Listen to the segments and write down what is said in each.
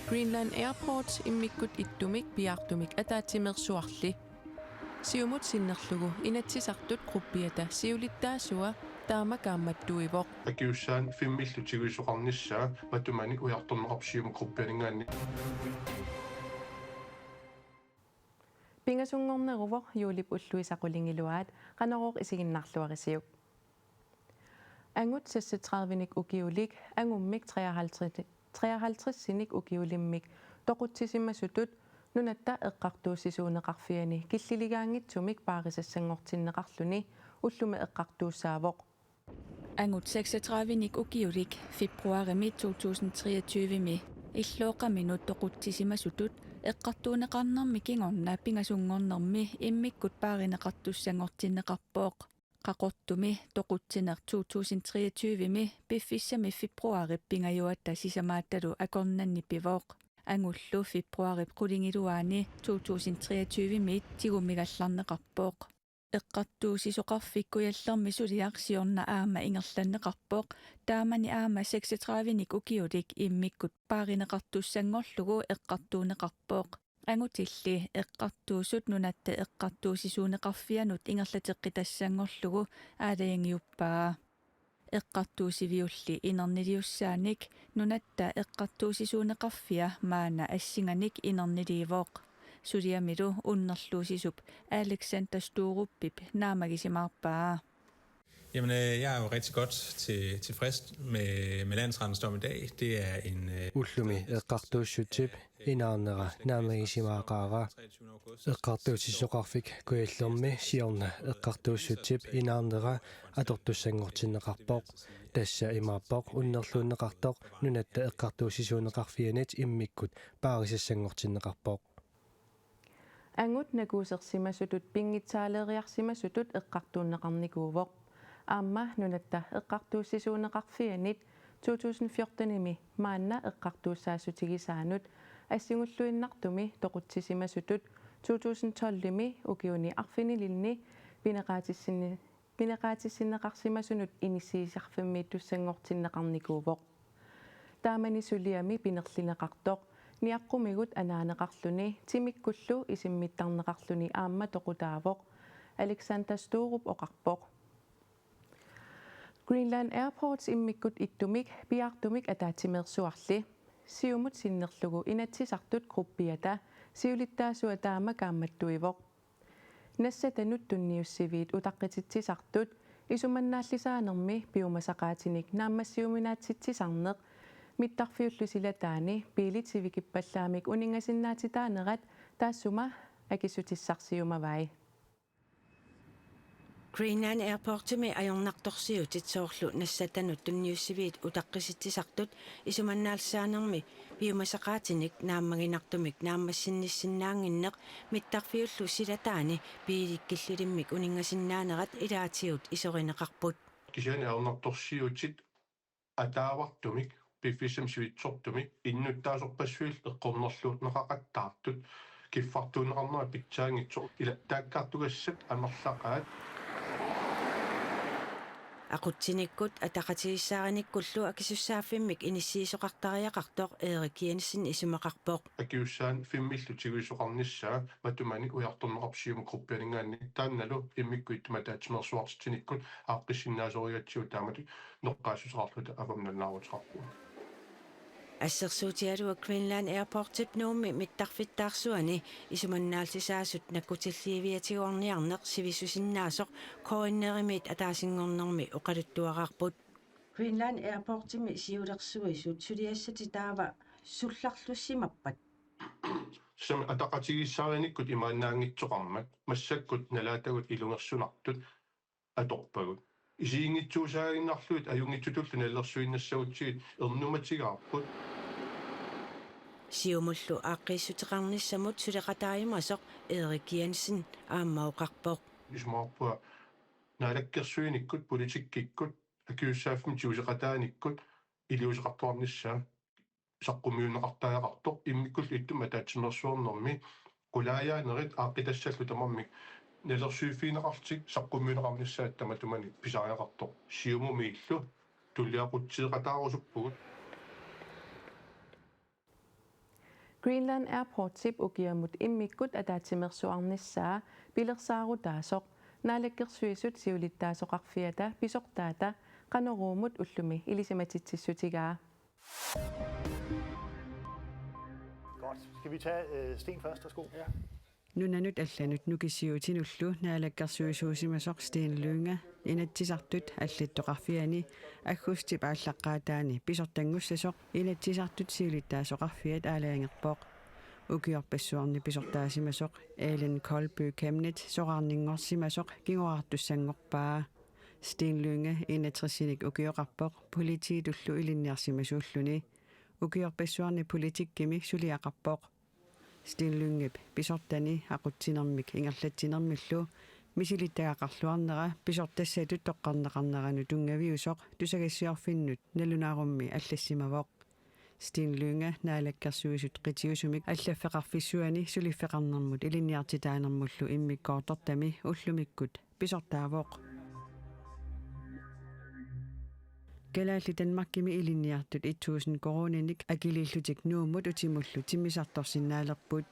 Greenland Airport immikkut ittumik piartumik ataatimersuarli. Siumut sinnerlugu inatsisartut gruppiata siulittaasua taamakaammattuivoq. Akiussaan fimmillutiguisuqarnissaa matumani ujartorneqarsiumu gruppianingaanni. Pingasungorneruvoq juulip ulluisaqulingiluaat qanoroq isiginnarluarisiuk. Angut 36 ukiulik angummik 53 ukiulimmik toqutisimassutut nunatta eqqartuussisuuneqarfiani killiligaangitsumik paarisassanngortinneqarluni ulluma eqqartuussaavoq. Angut 36 ukiulik februarimi 2023 иллооqaminut toqutisimassutut eqqartuuneqarnermi kingorna pingasungornermi immikkut paarineqartussangortinneqarpooq qaqortumi toqutsiner 2023mi piffissami februarip pingajuatta sisamaattalu akornanni pivooq angullu februarip qulingiluaani 2023mi tigumigallarneqarpooq eqqartuusisoqarfikkujallermi suliarsiorna aama ingerlanneqarpooq taamani aama 36nik ukiulik immikkut paarineqartussangorlugu eqqartuuneqarpooq angutilli eqqartuusut nunatta eqqartuusisuuneqarfianut ingerlateqqitassangorlugu aalayangiuppaa eqqartuusiviulli inernilussaanik nunatta eqqartuusisuuneqarfia maana assinganik inerniluivooq suliamilu unnerluusisup Alexander Storuppip naamagisimarpaa. Jamen, jeg er jo rigtig godt tilfreds med landsrettens i dag. Det er en ullumi eqqartuussutip inaarnera naamagisimaaqaaga eqqartuussissoqarfik kujallermi siorna eqqartuussutip inaarnera atortussangortinneqarpoq tassa imaarpoq unnerluunneqartoq nunatta eqqartuussisuuneqarfianit immikkut paarisassanngortinneqarpoq. Angut nakuusersimassutut pingitsaaleeriarsimassutut eqqartuunneqarnikuuvoq aamma nunatta eqqartuussisuuneqarfianit 2014imi maanna eqqartuussaassutigisaanut assingulluinnartumi toqutsisimassutut 2012imi ukiuni arfinililni pineqaatissinneqarsimasunut inissiisarfimmiittussangortinneqarnikuuvoq taamani suliami pinerlineqartoq niaqqumigut anaaneqarluni timikkullu isimmittarneqarluni aamma toqutaavoq Alexander Storup oqarpoq. Greenland Airports immikkut ittumik piartumik ataatimersuarli siumut sinnerlugu inatsisartut gruppiata siulittaasua taamakaammattuivoq nassatanut tunniussiviit utaqqititsisartut isumannaallisaanermi piumasaqaatinik naammassiuminaatsitsisarneq mittarfiullusilataani piilitivikippallaamik uningasinnaatitaanerat taassuma akissutissarsiumavai. Greenland Airportimi ajornartorsiutit soorlu nassatanut tunniussiviit utaqqisitsisartut isumannaalsaanermi piumasaqaatinik naammaginartumik naammassinnissinnaanginneq mittarfiullusilataani piilikkillilimmik uningasinnaaneret ilaatiut isorineqarput. Kisiani ajornartorsiutit ataavartumik piffissam sivitsortumik innuttaasorpassuil eqqornerluutneqaqattaartut kiffartuuneqarnera pitsaangitsoq ila taakkaartugassat amerlaqaat aqutsinikkut ataqatigissaarinikkullu akisussaaffimik inissiisoqartariaqartoq Erik Jensen isumeqarpoq akiussaan fimmillutiguisuqarnissaa matumani ujartorneqarsiumu gruppianingaanni taannalu immikkuittuma aaqqissinnaasoriatsiu taamatu noqqaassuseqarluta avamnannaarutiqarpu ассерсуутиалуа Greenland Airport-ip nuummi mittarfittaarsuani isumannaalsisaasut nakkutilliiviatiguarniarneq sivisusinnaasoq koinnerimit ataasiнгорнэрми oqaluttuaqarput Greenland Airport-imi siulersuisut suliassati taava sullarlussimappat sam ataqatigissaarianikkut imaannaangitsoqarmat massakkut nalaatagut ilungersunartut atorpagut isiingitsuusaaginnarluit ajungitsutullu nallersuinnassagutsigit ernumatigaarput siumullu aaqqissuteqarnissamut suleqataaimasoq Erik Jensen aammauqarpoq ismaarpua naalakkersuinikkut politikkikkut akiussaaffim tiuseqataanikkut iliuseqartuarnissaa saqqummiunneqartaajaqartoq immikkul ittum ataatsimmersuornermi qulaajaanerit aaqqitassallу tamarmik nalersuiffiineqartik saqqummiuneqarnissaat tamatumani pisariaqartoq siumumiillu tulliaquttiiqataarusuppugut Greenland Airport-tip ukiamut immikkut ataatimersuarnissaa pilersaaruutaasoq naalakkersuisut siulittaasoqarfiata pisortaata qanoruumut ullumi ilisimatitsissutigaa. Godt. Skal vi tage Sten først? Værsgo. Ja. Nunanut allanut nukisiutinullu naalakkersuisuusimasoq Sten Lynge inatsisartut allittoqarfiani aggusti paallaqqaataani pisortangussasoq inatsisartut siulittaasoqarfiat aalaangerpoq ukiorpassuarni pisortaasimasoq Ellen Kolby Kemnet soqarninngorsimasoq kingoartussangorpaa Sten Lynge inatrissinik ukioqarpoq politiitullu ilinniarsimasuulluni ukiorpassuarni politikkimi suliaqarpoq Sten Lynge pisortani aqutsinermik ingerlatsinermillu misilittagaqarluarnera pisortassatut toqqarneqarneranu tungaviusoq tusagassiorfinnut nalunaarummi аллассимавоq Sten Lynge naalakkersuisut qitiusumik allаффеқарфиссуани сулиффеқарнэрмут илинниартитаанермуллу иммиккоорторtami уллумиккут писортаавоq Kelaалли Danmarkimi ilinniartut 1000 koroninik akiliillutik nuumut utimullu timmisartorsinnaalerput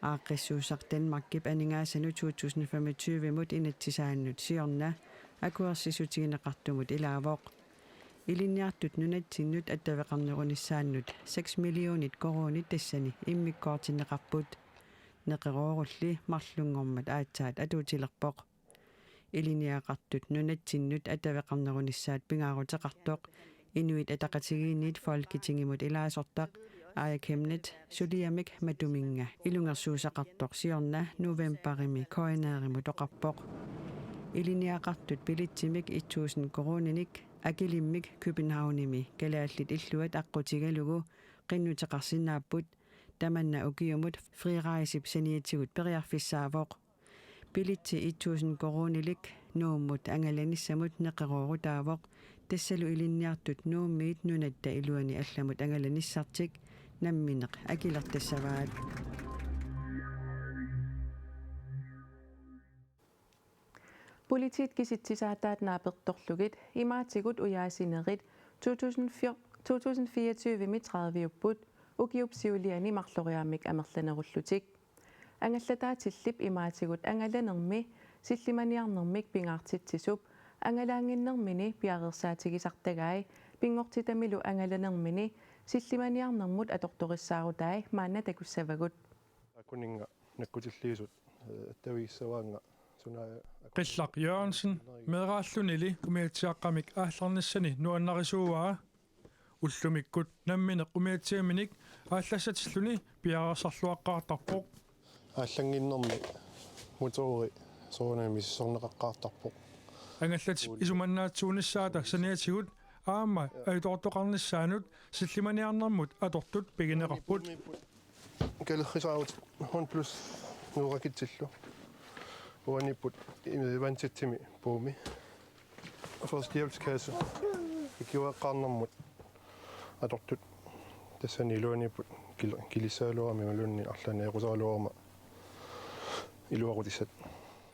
aaqqissuusaq Danmarkip aningaasanu 2025 mut inatsisaannut siorna akuersisutigineqartumut ilaavoq ilinniartut nunatsinnut attaveqarnerunissaannut 6 millionit koronit tassani immikkoortinneqarput neqeroorulli marlungormat aatsaat atuutilerpoq iliniaqartut nunatsinnut attaveqarnerunissaat pingaaruteqartoq inuit ataqatigiinniit folketingimut ilaasortaq Aya Kemnet suliamik matuminga ilungersuusaqartoq siorna novemberimi koineerimut oqarpoq iliniaqartut pilitsimik 1000 koroninik akilimmik Københavnimi kalaallit illuat aqqutigalugu qinnuteqarsinaapput tamanna ukiumut friiraisip saniatigut periarfissaavoq pilitsi 1000 koronilik nuummut angalanissamut neqeroorutaavoq tassalu ilinniartut nuummiit nunatta iluani allamut angalanissartik nammineq akilertassavaat Politit kisitsisaataat naapertorlugit imaatigut ujaasinerit 2024 30 ukiupsiuliani marloriaamik amerlanerullutik angallataatillip imaatigut angalanermi sillimaniarnermik pingaartitsisup angalaanginnermini piareersaatigisartagai pingortitamilu angalanermini sillimaniarnermut atortorissaarutai maanna takussavagut Akuninga nakkutilliisut taviissavaanga Qillaq Jørgensen meeraallunili umiatsiaqqamik aallarnissani nuannarisuuaa уллумиккут наммине qumиатсиаминик ааллассатиллуни пиареерсарлуаққаартарпоқ ааллангиннэрми мутори соонами сорнеқаққаартарпоқ ангаллатип исуманнаатсуунissaата саниатигут аама аитортоқарнissaанут силлиманиарнэрмут атортут пигинеқарпут калеррисаавут 100+ нууракитсиллу уаниппут вантитсими пууми форстиэлскаsse икиуаққарнэрмут атортут тассани илуаниппут килиссаалуарми малунни арлани эқусаалуарма илуақутиссат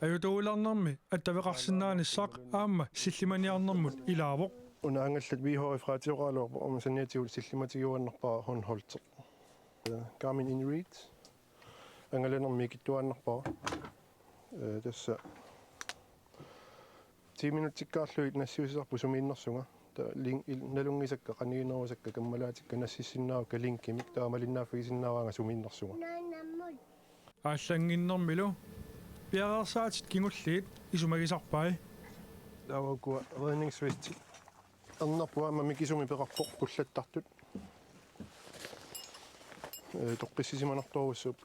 аютууларнэрми аттавеқарсинааниссаақ аама силлиманиарнэрмут илаавоқ унаангаллат вихори фраатиоқаалуарпа омасаниатигут силлиматигиуаннарпаа хонхолтеқ Garmin InReach ангаланерми киттуааннарпаа тасса 10 минуттиккаарлуит нассиусисарпу сумииннэрсунга линк налунгисакка канигинерусакка каммалаатикка нассиссиннаавка линкимик таамалиннааффигисиннааваанга сумииннэрсунга ааллангиннэрмилу пиареерсаатит кингуллиит исумагисарпай таавакуа redningsvesti аннарпуа мамикисуми пеқарпоқ пуллаттартут тоққиссисиманарторуссуп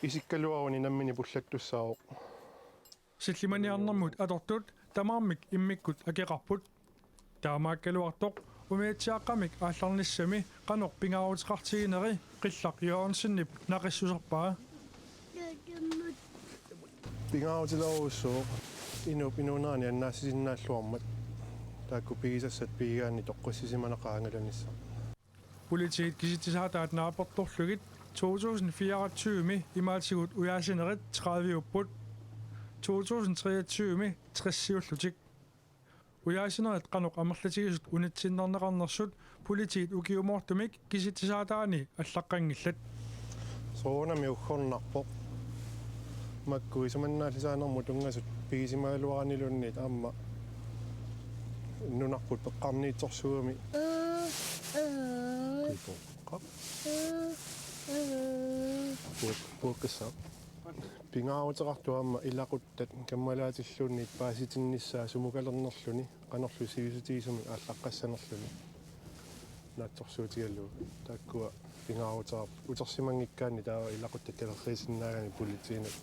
исиккалуаруни наммини пуллаттуссаавоқ силлиманиарнэрмут атортут тамаармик иммиккут акеқарпут таамааккалуартоқ умиатсиаққамик аалларниссами қанор пингаарутеқартигинери қиллақ Jørgensenнип нақиссусерпаа пингаарутиларуссоо инунаани аннаассисиннааллуармат таакку пигисассат пигаани тоққиссисиманақаангаланисса Politiet kisitsisataat naapertorlugit 2024 imaatigut ujaasinerit 30 upput 2023 60 siullutik uyaasinerit qanuq amerlatigisut unitsinnerneqarnersut politiit ukiumortumik kisitisaataani allaqqangillat soonami ukhornarpoq makku isumannaalisaanermu tungasut pigisimaaluaranilunniit aamma nunarput peqqarniitsorsuumi kipoqqaq puukkassaq pingaarutaqartu aamma ilaquttat kammalaatillunniit paasitinnissaa sumukalernerluni qanorlu siusutiisumi ааllaqqassanerluni naatsorsuutigallu taakkua pingaarutaqarpu utersimangikkaanni taa ilaquttat talerriisinnaagani pulitiinat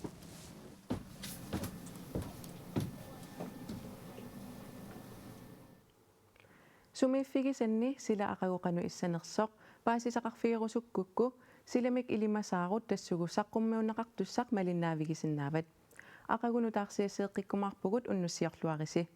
Sumiiffigisanni sila aqaguqanu issanersoq paasisaqarfigerusukkukku silamik ilimasaarut tassugu saqqummiunneqartussaq malinnaavigisinnaavat aqagunu taarsiaseeqqikkumarpugut unnussiorluarisi